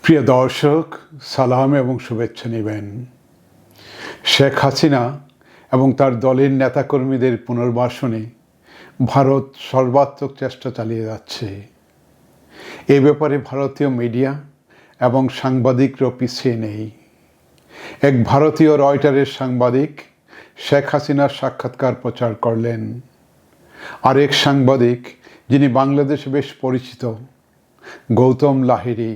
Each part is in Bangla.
প্রিয় দর্শক, সালাম এবং শুভেচ্ছা নেবেন। শেখ হাসিনা এবং তার দলের নেতাকর্মীদের পুনর্বাসনে ভারত সর্বাত্মক চেষ্টা চালিয়ে যাচ্ছে। এ ব্যাপারে ভারতীয় মিডিয়া এবং সাংবাদিকরাও পিছিয়ে নেই। এক ভারতীয় রয়টারের সাংবাদিক শেখ হাসিনার সাক্ষাৎকার প্রচার করলেন। আরেক সাংবাদিক, যিনি বাংলাদেশে বেশ পরিচিত, গৌতম লাহিড়ী,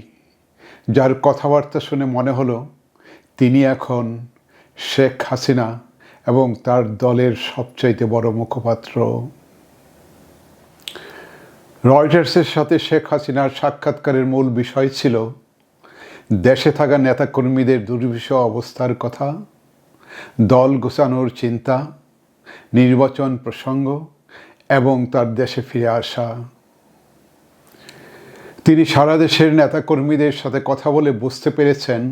যার কথাবার্তা শুনে মনে হলো তিনি এখন শেখ হাসিনা এবং তার দলের সবচাইতে বড় মুখপাত্র। রয়টার্সের সাথে শেখ হাসিনার সাক্ষাৎকারের মূল বিষয় ছিল দেশে থাকা নেতাকর্মীদের দুর্বিষহ অবস্থার কথা, দল গোছানোর চিন্তা, নির্বাচন প্রসঙ্গ এবং তার দেশে ফিরে আসা। তিনি সারা দেশের নেতাকর্মীদের সাথে কথা বলে বুঝতে পেরেছেন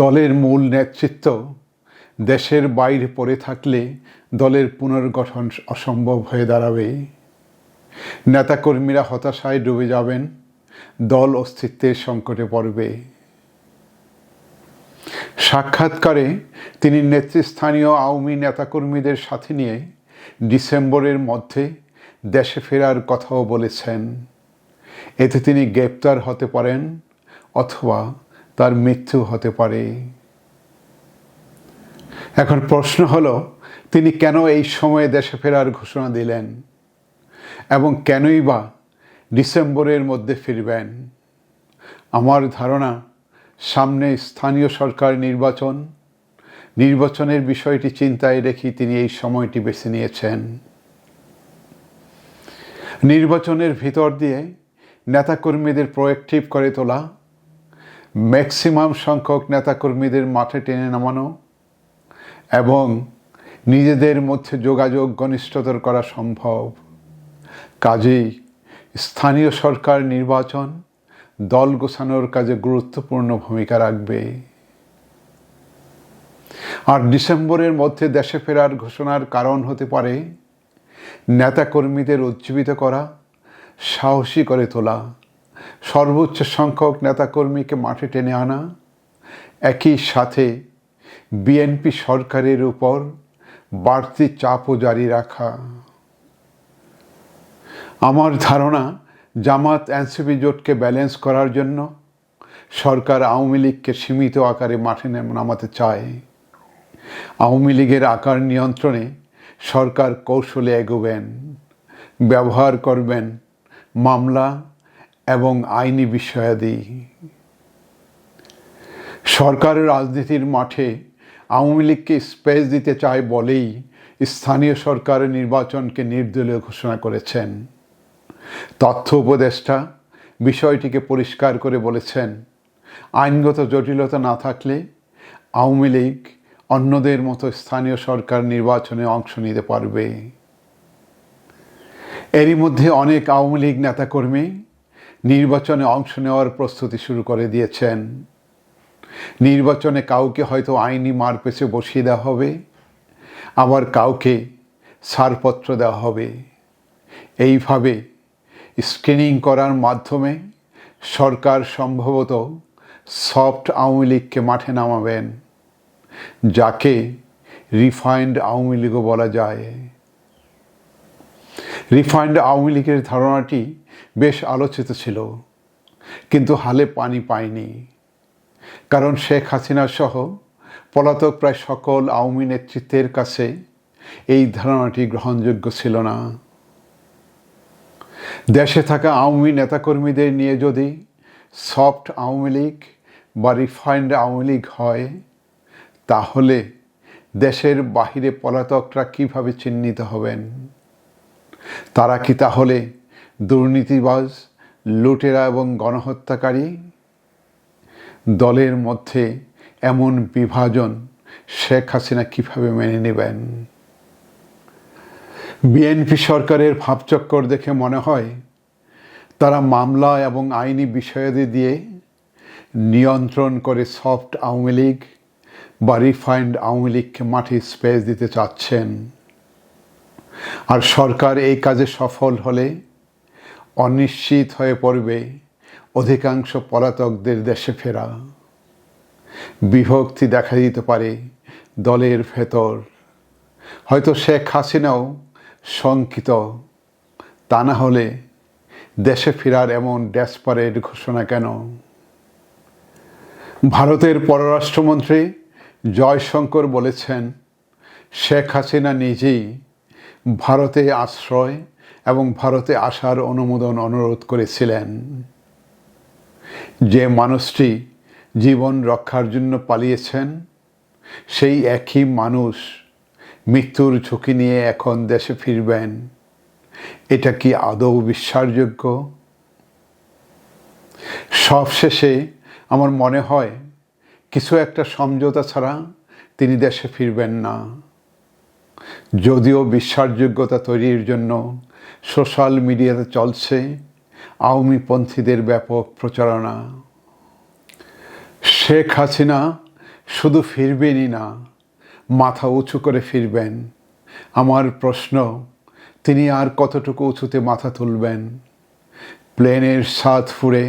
দলের মূল নেতৃত্ব দেশের বাইরে পড়ে থাকলে দলের পুনর্গঠন অসম্ভব হয়ে দাঁড়াবে। নেতাকর্মীরা হতাশায় ডুবে যাবেন, দল অস্তিত্বের সংকটে পড়বে। সাক্ষাৎকারে তিনি নেতৃস্থানীয় আওয়ামী নেতাকর্মীদের সাথে নিয়ে ডিসেম্বরের মধ্যে দেশে ফেরার কথাও বলেছেন। এতে তিনি গ্রেপ্তার হতে পারেন অথবা তার মৃত্যু হতে পারে। এখন প্রশ্ন হলো, তিনি কেন এই সময়ে দেশে ফেরার ঘোষণা দিলেন এবং কেনই বা ডিসেম্বরের মধ্যে ফিরবেন? আমার ধারণা, সামনে স্থানীয় সরকার নির্বাচনের বিষয়টি চিন্তায় রেখে তিনি এই সময়টি বেছে নিয়েছেন। নির্বাচনের ভিতর দিয়ে নেতাকর্মীদের প্রোঅ্যাক্টিভ করে তোলা, ম্যাক্সিমাম সংখ্যক নেতাকর্মীদের মাঠে টেনে নামানো এবং নিজেদের মধ্যে যোগাযোগ ঘনিষ্ঠতর করা সম্ভব। কাজেই স্থানীয় সরকার নির্বাচন দল গোছানোর কাজে গুরুত্বপূর্ণ ভূমিকা রাখবে। আর ডিসেম্বরের মধ্যে দেশে ফেরার ঘোষণার কারণ হতে পারে নেতাকর্মীদের উজ্জীবিত করা, সাহসী করে তোলা, সর্বোচ্চ সংখ্যক নেতাকর্মীকে মাঠে টেনে আনা, একই সাথে বিএনপি সরকারের উপর বাড়তি চাপও জারি রাখা। আমার ধারণা, জামাত এনসিপি জোটকে ব্যালেন্স করার জন্য সরকার আওয়ামী লীগকে সীমিত আকারে মাঠে নামাতে চায়। আওয়ামী লীগের আকার নিয়ন্ত্রণে সরকার কৌশলে এগোবেন, ব্যবহার করবেন মামলা এবং আইনি বিষয়াদি। সরকারের রাজনীতির মাঠে আওয়ামী লীগকে স্পেস দিতে চায় বলেই স্থানীয় সরকারের নির্বাচনকে নির্দলীয় ঘোষণা করেছেন। তথ্য উপদেষ্টা বিষয়টিকে পরিষ্কার করে বলেছেন, আইনগত জটিলতা না থাকলে আওয়ামী লীগ অন্যদের মতো স্থানীয় সরকার নির্বাচনে অংশ নিতে পারবে। এরই মধ্যে অনেক আওয়ামী লীগ নেতাকর্মী নির্বাচনে অংশ নেওয়ার প্রস্তুতি শুরু করে দিয়েছেন। নির্বাচনে কাউকে হয়তো আইনি মারপেচে বসিয়ে দেওয়া হবে, আবার কাউকে ছাড়পত্র দেওয়া হবে। এইভাবে স্ক্রিনিং করার মাধ্যমে সরকার সম্ভবত সফট আওয়ামী লীগকে মাঠে নামাবেন, যাকে রিফাইন্ড আওয়ামী লীগও বলা যায়। রিফাইন্ড আওয়ামী লীগের ধারণাটি বেশ আলোচিত ছিল, কিন্তু হালে পানি পায়নি। কারণ শেখ হাসিনা সহ পলাতক প্রায় সকল আওয়ামী নেতৃত্বের কাছে এই ধারণাটি গ্রহণযোগ্য ছিল না। দেশে থাকা আওয়ামী নেতাকর্মীদের নিয়ে যদি সফট আওয়ামী লীগ বা রিফাইন্ড আওয়ামী লীগ হয়, তাহলে দেশের বাহিরে পলাতকরা কিভাবে চিহ্নিত হবেন? তারা কি তাহলে দুর্নীতিবাজ, লুটেরা এবং গণহত্যাকারী? দলের মধ্যে এমন বিভাজন শেখ হাসিনা কিভাবে মেনে নেবেন? বিএনপি সরকারের ভাবচক্কর দেখে মনে হয় তারা মামলা এবং আইনি বিষয়াদি দিয়ে নিয়ন্ত্রণ করে সফট আওয়ামী লীগ বা রিফাইন্ড আওয়ামী লীগকে মাঠে স্পেস দিতে চাচ্ছেন। আর সরকার এই কাজে সফল হলে অনিশ্চিত হয়ে পড়বে অধিকাংশ পলাতকদের দেশে ফেরা। বিভক্তি দেখা দিতে পারে দলের ভেতর, হয়তো শেখ হাসিনাও শঙ্কিত। তা না হলে দেশে ফেরার এমন ডেসপারেট ঘোষণা কেন? ভারতের পররাষ্ট্রমন্ত্রী জয়শঙ্কর বলেছেন, শেখ হাসিনা নিজেই ভারতে আশ্রয় এবং ভারতে আসার অনুমোদন অনুরোধ করেছিলেন। যে মানুষটি জীবন রক্ষার জন্য পালিয়েছেন, সেই একই মানুষ মৃত্যুর ঝুঁকি নিয়ে এখন দেশে ফিরবেন। এটা কি আদৌ বিশ্বাসযোগ্য? সবশেষে আমার মনে হয় কিছু একটা সমঝোতা ছাড়া তিনি দেশে ফিরবেন না। যদিও বিশ্বাসযোগ্যতা তৈরির জন্য সোশ্যাল মিডিয়াতে চলছে আওয়ামীপন্থীদের ব্যাপক প্রচারণা। শেখ হাসিনা শুধু ফিরবেনই না, মাথা উঁচু করে ফিরবেন। আমার প্রশ্ন, তিনি আর কতটুকু উঁচুতে মাথা তুলবেন? প্লেনের ছাদ ফুঁড়ে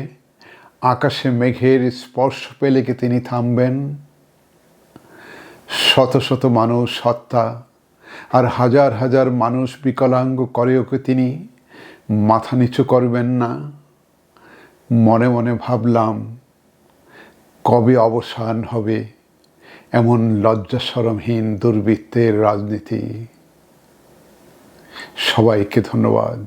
আকাশে মেঘের স্পর্শ পেলে কি তিনি থামবেন? শত শত মানুষ হত্যা আর হাজার হাজার মানুষ বিকলাঙ্গ করেও কি তিনি মাথা নিচু করবেন না? মনে মনে ভাবলাম, কবে অবসান হবে এমন লজ্জাশরমহীন দুর্বৃত্তের রাজনীতি? সবাইকে ধন্যবাদ।